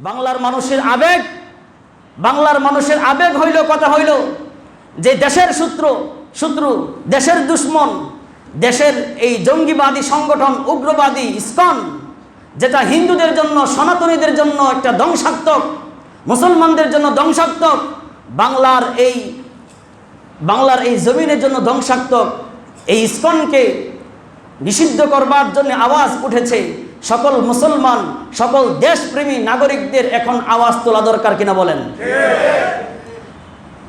বাংলার মানুষের আবেগ হইল, কথা হইল যে দেশের শত্রু দেশের দুশ্মন, দেশের এই জঙ্গিবাদী সংগঠন উগ্রবাদী ইসকন, যেটা হিন্দুদের জন্য সনাতনীদের জন্য একটা ধ্বংসাত্মক, মুসলমানদের জন্য ধ্বংসাত্মক, বাংলার এই জমিনের জন্য ধ্বংসাত্মক, এই ইসকনকে নিষিদ্ধ করবার জন্য আওয়াজ উঠেছে। সকল মুসলমান, সকল দেশপ্রেমী নাগরিকদের এখন আওয়াজ তোলা দরকার কিনা বলেন?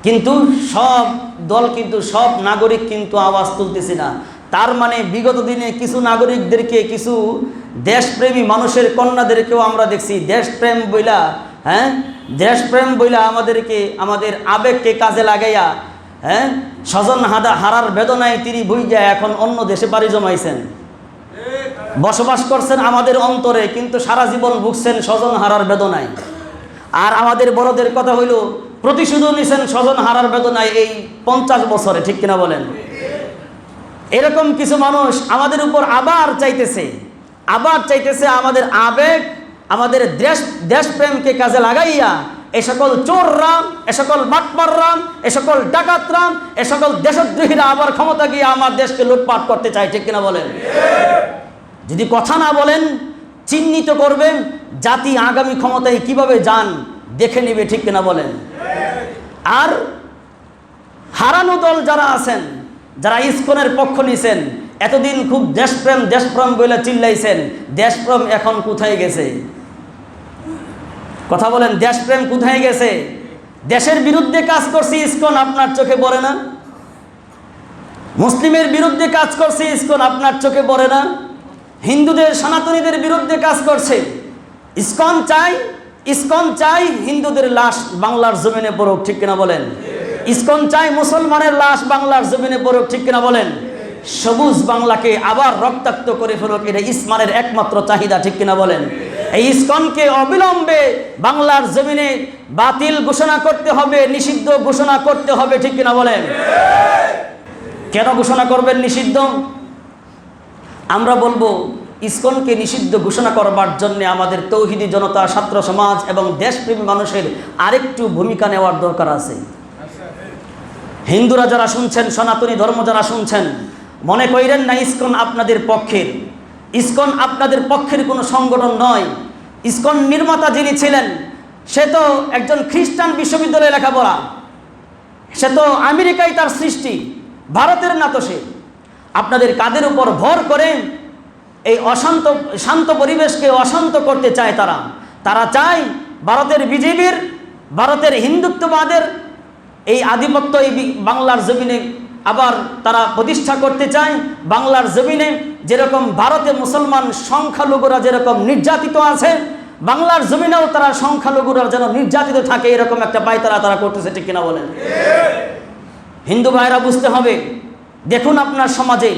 কিন্তু সব দল, কিন্তু সব নাগরিক কিন্তু আওয়াজ তুলতেছে না। তার মানে বিগত দিনে কিছু নাগরিকদেরকে, কিছু দেশপ্রেমী মানুষের কন্যাদেরকেও আমরা দেখছি দেশপ্রেম বইলা আমাদের আবেগকে কাজে লাগাইয়া স্বজন হারার বেদনায় তিনি বুঝিয়া এখন অন্য দেশে পাড়ি জমাইছেন, বসবাস করছেন আমাদের অন্তরে, কিন্তু সারা জীবন ভুগছেন স্বজন হারার বেদনায়। আর আমাদের বড়দের কথা হইল প্রতিশোধ নিছেন স্বজন হারার বেদনায় এই 50 বছরে, ঠিক কিনা বলেন? এরকম কিছু মানুষ আমাদের উপর আবার চাইতেছে আমাদের আবেগ, আমাদের দেশপ্রেমকে কাজে লাগাইয়া এ সকল চোররা, এ সকল বাটপাররা, এ সকল ডাকাতরা, এ সকল দেশদ্রোহীরা আবার ক্ষমতা গিয়ে আমার দেশকে লুটপাট করতে চায়, ঠিক কিনা বলেন? যদি কথা না বলেন, চিহ্নিত করবেন জাতি আগামী ক্ষমতায় কিভাবে যান দেখে নেবে, ঠিক কিনা বলেন? আর হারানো দল যারা আছেন, যারা ইসকনের পক্ষ নিছেন, এতদিন খুব দেশপ্রেম বলে চিল্লাইছেন, দেশপ্রেম এখন কোথায় গেছে? কথা বলেন, দেশপ্রেম কোথায় গেছে? দেশের বিরুদ্ধে কাজ করছে ইসকন, আপনার চোখে পড়ে না? মুসলিমের বিরুদ্ধে কাজ করছে ইসকন, আপনার চোখে পড়ে না? হিন্দুদের, সনাতনীদের বিরুদ্ধে কাজ করছে ইসকন চাই হিন্দুদের লাশ বাংলার জমিনে পড়ুক, ঠিক কিনা বলেন? ইসকন চাই মুসলমানের লাশ বাংলার জমিনে পড়ুক, ঠিক কিনা বলেন? সবুজ বাংলাকে আবার রক্তাক্ত করে ফেলুক, এটা ইসমানের একমাত্র চাহিদা, ঠিক কিনা বলেন? এই ইসকনকে অবিলম্বে বাংলার জমিনে বাতিল ঘোষণা করতে হবে, নিষিদ্ধ ঘোষণা করতে হবে, ঠিক কিনা বলেন? কেন ঘোষণা করবেন নিষিদ্ধ? আমরা বলবো ইসকনকে নিষিদ্ধ ঘোষণা করবার জন্য আমাদের তৌহিদি জনতা, ছাত্র সমাজ এবং দেশপ্রেমী মানুষের আরেকটু ভূমিকা নেওয়ার দরকার আছে। হিন্দুরা যারা শুনছেন, সনাতনী ধর্ম যারা শুনছেন, মনে করেন না ইসকন আপনাদের পক্ষের। ইসকন আপনাদের পক্ষের কোনো সংগঠন নয়। ইসকন নির্মাতা যিনি ছিলেন, সে তো একজন খ্রিস্টান বিশ্ববিদ্যালয়ে লেখাপড়া, সে তো আমেরিকায় তার সৃষ্টি, ভারতের না তো সে। আপনাদের কাদের উপর ভর করে এই শান্ত পরিবেশকে অশান্ত করতে চায় তারা চায় ভারতের বিজেপির, ভারতের হিন্দুত্ববাদের এই আধিপত্য এই বাংলার জমিনে আবার তারা প্রতিষ্ঠা করতে চায়। বাংলার জমিনে যেরকম ভারতে মুসলমান সংখ্যালঘুরা যেরকম নির্যাতিত আছে, বাংলার জমিনেও তারা সংখ্যালঘুরা যেন নির্যাতিত থাকে, এরকম একটা পায়তারা তারা করতেছে, ঠিক কিনা বলেন? হিন্দু ভাইরা বুঝতে হবে, দেখুন আপনার সমাজে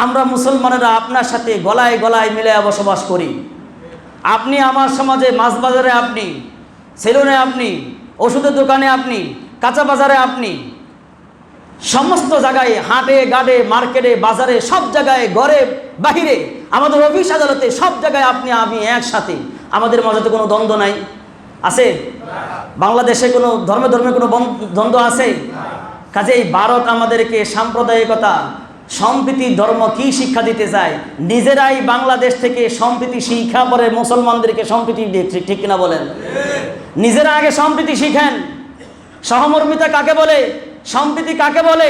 আমরা মুসলমানেরা আপনার সাথে গলায় গলায় মিলে বসবাস করি। আপনি আমার সমাজে মাছ বাজারে, আপনি সেলুনে, আপনি ওষুধের দোকানে, আপনি কাঁচা বাজারে, আপনি সমস্ত জায়গায়, হাটে ঘাটে, মার্কেটে, বাজারে, সব জায়গায়, ঘরে বাহিরে, আমাদের অফিস আদালতে, সব জায়গায় আপনি আমি একসাথে। আমাদের মাঝে তো কোনো দ্বন্দ্ব নাই, আছে? বাংলাদেশে কোনো ধর্মে কোনো দ্বন্দ্ব আছে? কাজেই ভারত আমাদেরকে সাম্প্রদায়িকতা, সম্প্রীতি ধর্ম কি শিক্ষা দিতে চায়? নিজেরাই বাংলাদেশ থেকে সম্প্রীতি শিক্ষা পরে মুসলমানদেরকে সম্প্রীতি দিচ্ছে, ঠিক কিনা বলেন? নিজেরা আগে সম্প্রীতি শিখেন। সহমর্মিতা কাকে বলে, সম্প্রীতি কাকে বলে,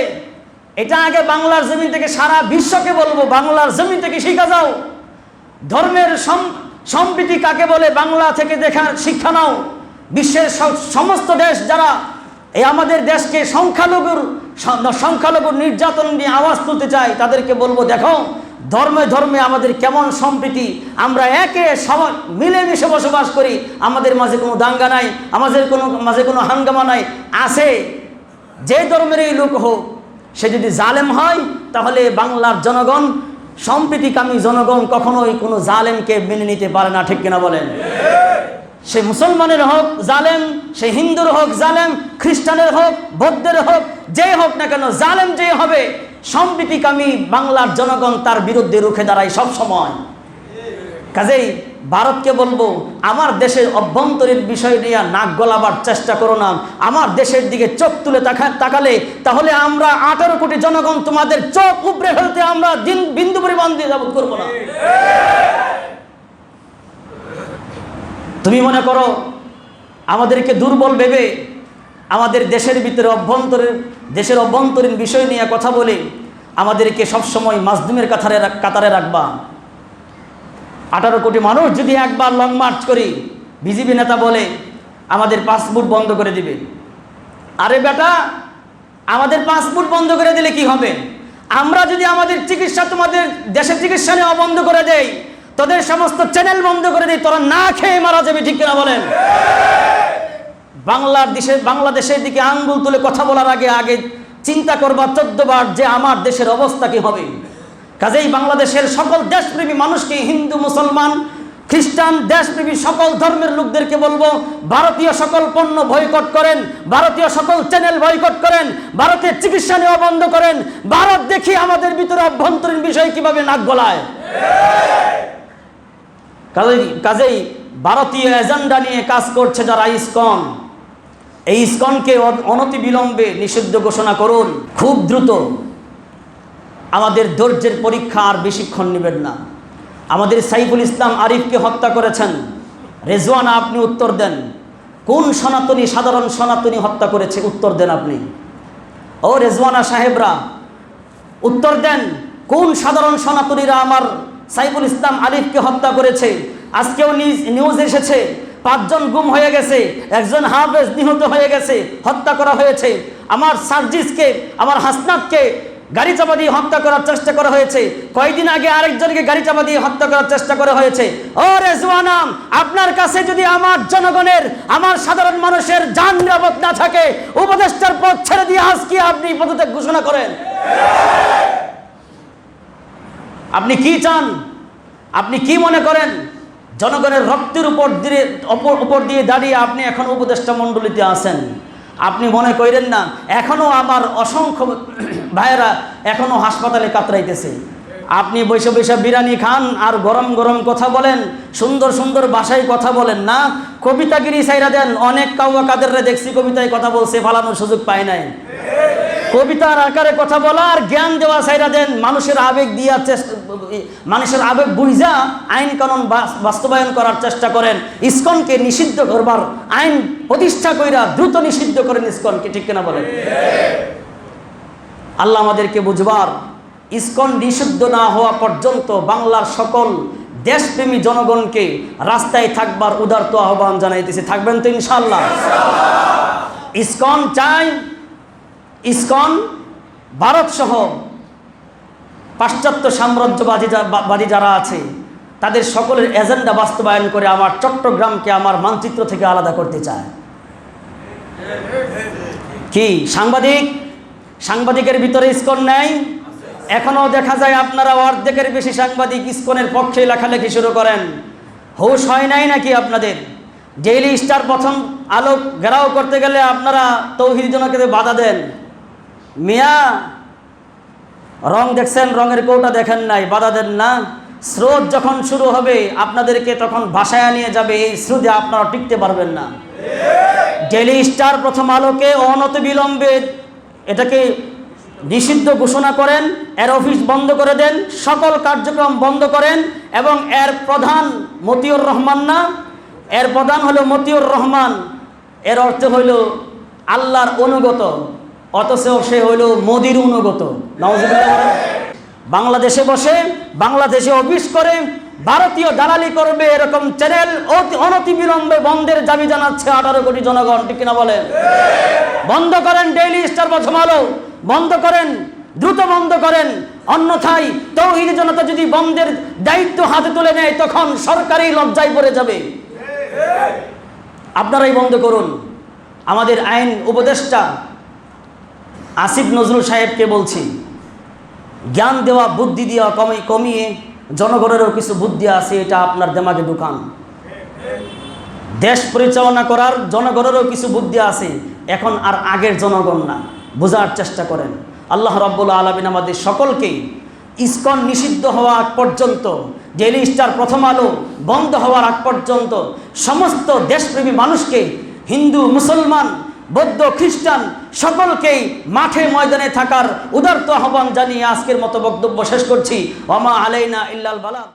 এটা আগে বাংলার জমিন থেকে সারা বিশ্বকে বলবো, বাংলার জমিন থেকে শিখা যাও। ধর্মের সম্প্রীতি কাকে বলে বাংলা থেকে দেখার শিক্ষা নাও। বিশ্বের সমস্ত দেশ যারা এই আমাদের দেশকে সংখ্যালঘুর নির্যাতন নিয়ে আওয়াজ তুলতে চায়, তাদেরকে বলবো, দেখো ধর্মে আমাদের কেমন সম্প্রীতি, আমরা একে মিলেমিশে বসবাস করি, আমাদের মাঝে কোনো দাঙ্গা নাই, আমাদের মাঝে কোনো হাঙ্গামা নাই। আছে যে ধর্মেরই লোক হোক, সে যদি জালেম হয়, তাহলে বাংলার জনগণ, সম্প্রীতিকামী জনগণ কখনোই কোনো জালেমকে মেনে নিতে পারে না, ঠিক কিনা বলেন? সে মুসলমানের হোক জালেম, সে হিন্দুর হোক জালেম, খ্রিস্টানের হোক, বৌদ্ধের হোক, যে হোক না কেন, জালেম যে হবে, সম্প্রীতিকামী বাংলার জনগণ তার বিরুদ্ধে রুখে দাঁড়ায় সব সময়। কাজেই ভারতকে বলবো, আমার দেশের অভ্যন্তরীণ বিষয় নিয়ে নাক গলাবার চেষ্টা করো না। আমার দেশের দিকে চোখ তুলে তাকালে তাহলে আমরা 18 কোটি জনগণ তোমাদের চোখ উপড়ে ফেলতে আমরা বিন্দু পরিমাণ দিয়ে যাবত করবো না। তুমি মনে করো আমাদেরকে দুর্বল ভেবে আমাদের দেশের ভিতরে দেশের অভ্যন্তরীণ বিষয় নিয়ে কথা বলে আমাদেরকে সবসময় মাজলুমের কাতারে রাখবা। 18 কোটি মানুষ যদি একবার লং মার্চ করি, বিজেপি নেতা বলে আমাদের পাসপোর্ট বন্ধ করে দিবে। আরে বেটা, আমাদের পাসপোর্ট বন্ধ করে দিলে কি হবে? আমরা যদি আমাদের চিকিৎসা তোমাদের দেশের চিকিৎসা নেওয়া বন্ধ করে দেই, তোদের সমস্ত চ্যানেল বন্ধ করে দেই, তোরা না খেয়ে মারা যাবে, ঠিক কিনা বলেন? বাংলাদেশের দিকে আঙ্গুল তুলে কথা বলার আগে চিন্তা করবা 14 বার যে আমার দেশের অবস্থা কি হবে। কাজেই বাংলাদেশের সকল দেশপ্রেমী মানুষকে, হিন্দু, মুসলমান, খ্রিস্টান, দেশপ্রেমী সকল ধর্মের লোকদেরকে বলবো, ভারতীয় সকল পণ্য বয়কট করেন, ভারতীয় সকল চ্যানেল বয়কট করেন, ভারতের চিকিৎসা নেওয়া বন্ধ করেন। ভারত দেখি আমাদের ভিতরে অভ্যন্তরীণ বিষয় কিভাবে নাক গলায়। কাজেই ভারতীয় এজেন্ডা নিয়ে কাজ করছে যারা ইসকন, এই ইসকনকে অনতিবিলম্বে নিষিদ্ধ ঘোষণা করুন। খুব দ্রুত। আমাদের ধৈর্যের পরীক্ষা আর বেশিক্ষণ নেবেন না। আমাদের সাইফুল ইসলাম আরিফকে হত্যা করেছেন, রেজওয়ানা আপনি উত্তর দেন, কোন সনাতনী, সাধারণ সনাতনী হত্যা করেছে? উত্তর দেন আপনি। ও রেজওয়ানা সাহেবরা উত্তর দেন, কোন সাধারণ সনাতনীরা আমার সাইফুল ইসলাম আরিফকে হত্যা করেছে? আজকেও নিউজ এসেছে 5 জন গুম হয়ে গেছে, 1 জন হাফেজ নিহত হয়ে গেছে, হত্যা করা হয়েছে। আমার সার্জিসকে, আমার হাসনাতকে গাড়ি চাপা দিয়ে হত্যা করার চেষ্টা করা হয়েছে। কয়েকদিন আগে আরেকজনকে গাড়ি চাপা দিয়ে হত্যা করার চেষ্টা করা হয়েছে। ও রেজওয়ানা, আপনার কাছে যদি আমার জনগণের, আমার সাধারণ মানুষের জান নিরাপদ না থাকে, উপদেষ্টার পদ ছেড়ে দিয়ে আজকে আপনি পদত্যাগ ঘোষণা করেন। আপনি কি চান? আপনি কি মনে করেন জনগণের রক্তের উপর দিয়ে দাঁড়িয়ে আপনি এখন উপদেষ্টা মণ্ডলীতে আছেন? আপনি মনে করেন না এখনো আমার অসংখ্য ভাইয়েরা এখনো হাসপাতালে কাতরাইতেছে। আপনি বৈশা বৈশা বিরিয়ানি খান আর গরম গরম কথা বলেন, সুন্দর সুন্দর ভাষায় কথা বলেন না, কবিতাগিরি সাইরা দেন। অনেক কাউয়া কাদেররে দেখছি কবিতায় কথা বলছে, ফালানোর সুযোগ পায় নাই। কবিতার আকারে কথা বলা আর জ্ঞান দেওয়া সাইরা দেন। মানুষের আবেগ দিয়া মানুষের আবেগ বুঝা আইন কানুন বাস্তবায়ন করার চেষ্টা করেন। ইসকনকে নিষিদ্ধ করবার আইন প্রতিষ্ঠা কইরা দ্রুত নিষিদ্ধ করেন ইসকনকে, ঠিক কিনা বলেন? আল্লাহ আমাদেরকে বুঝবার, ইসকন নিষিদ্ধ না হওয়া পর্যন্ত বাংলার সকল দেশপ্রেমী জনগণকে রাস্তায় থাকবার উদারত আহ্বান জানাইতেছে। থাকবেন তো ইনশাআল্লাহ? ইসকন চাই, ইসকন ভারত সহ পাশ্চাত্য সাম্রাজ্যবাদী যারা আছে তাদের সকলের এজেন্ডা বাস্তবায়ন করে আমার চট্টগ্রামকে আমার মানচিত্র থেকে আলাদা করতে চায়। কি সাংবাদিকের ভিতরে ইসকন নেই? এখনো দেখা যায় আপনারা অর্ধেকের বেশি সাংবাদিক ইসকনের পক্ষে লেখালেখি শুরু করেন। হুঁশ হয় নাই নাকি আপনাদের? ডেইলি স্টার প্রথম আলো ঘেরাও করতে গেলে আপনারা তৌহিদ জনকে বাধা দেন। মিয়া রং দেখছেন, রঙের কৌটা দেখেন নাই, বাধা দেন না। স্রোত যখন শুরু হবে আপনাদেরকে তখন ভাসায় নিয়ে যাবে, এই স্রোতে আপনারা টিকতে পারবেন না। ডেইলি স্টার প্রথম আলোকে অনতিবিলম্বে এটাকে নিষিদ্ধ ঘোষণা করেন, এর অফিস বন্ধ করে দেন, সকল কার্যক্রম বন্ধ করেন এবং এর প্রধান মতিউর রহমান না, এর প্রধান হলো মতিউর রহমান। এর অর্থ হইল আল্লাহর অনুগত, অথচ সে হইল মোদির অনুগত। নাউজুবিল্লাহ। বাংলাদেশে বসে বাংলাদেশে অফিস করে ভারতীয় দালালি করবে এরকম চ্যানেল অনতিবিলম্বে বন্ধের দাবি জানাচ্ছে 18 কোটি জনগণ, ঠিক কিনা বলেন? বন্ধ করেন ডেইলি স্টার প্রথম আলো, বন্ধ করেন, দ্রুত বন্ধ করেন। অন্যথায় তৌহিদ জনতা যদি বন্ধের দায়িত্ব হাতে তুলে নেয় তখন সরকারই লজ্জায় পড়ে যাবে। আপনারাই বন্ধ করুন। আমাদের আইন উপদেষ্টা আসিফ নজরুল সাহেবকে বলছি, জ্ঞান দেওয়া বুদ্ধি দেওয়া কমিয়ে জনগণেরও কিছু বুদ্ধি আছে, এটা আপনার দেমাগে ঢুকান। দেশ পরিচালনা করার জনগণেরও কিছু বুদ্ধি আছে, এখন আর আগের জনগণ না, বোঝার চেষ্টা করেন। আল্লাহ রাব্বুল আলামিন আমাদের সকলকে ইসকন নিষিদ্ধ হওয়া পর্যন্ত ডেইলি স্টার, প্রথম আলো বন্ধ হওয়ার আগ পর্যন্ত সমস্ত দেশপ্রেমী মানুষকে, হিন্দু, মুসলমান, বৌদ্ধ, খ্রিস্টান সকলকেই মাঠে ময়দানে থাকার উদারত আহ্বান জানিয়ে আজকের মতো বক্তব্য শেষ করছি। ওমা আলাইনা ইল্লাল বালাগ।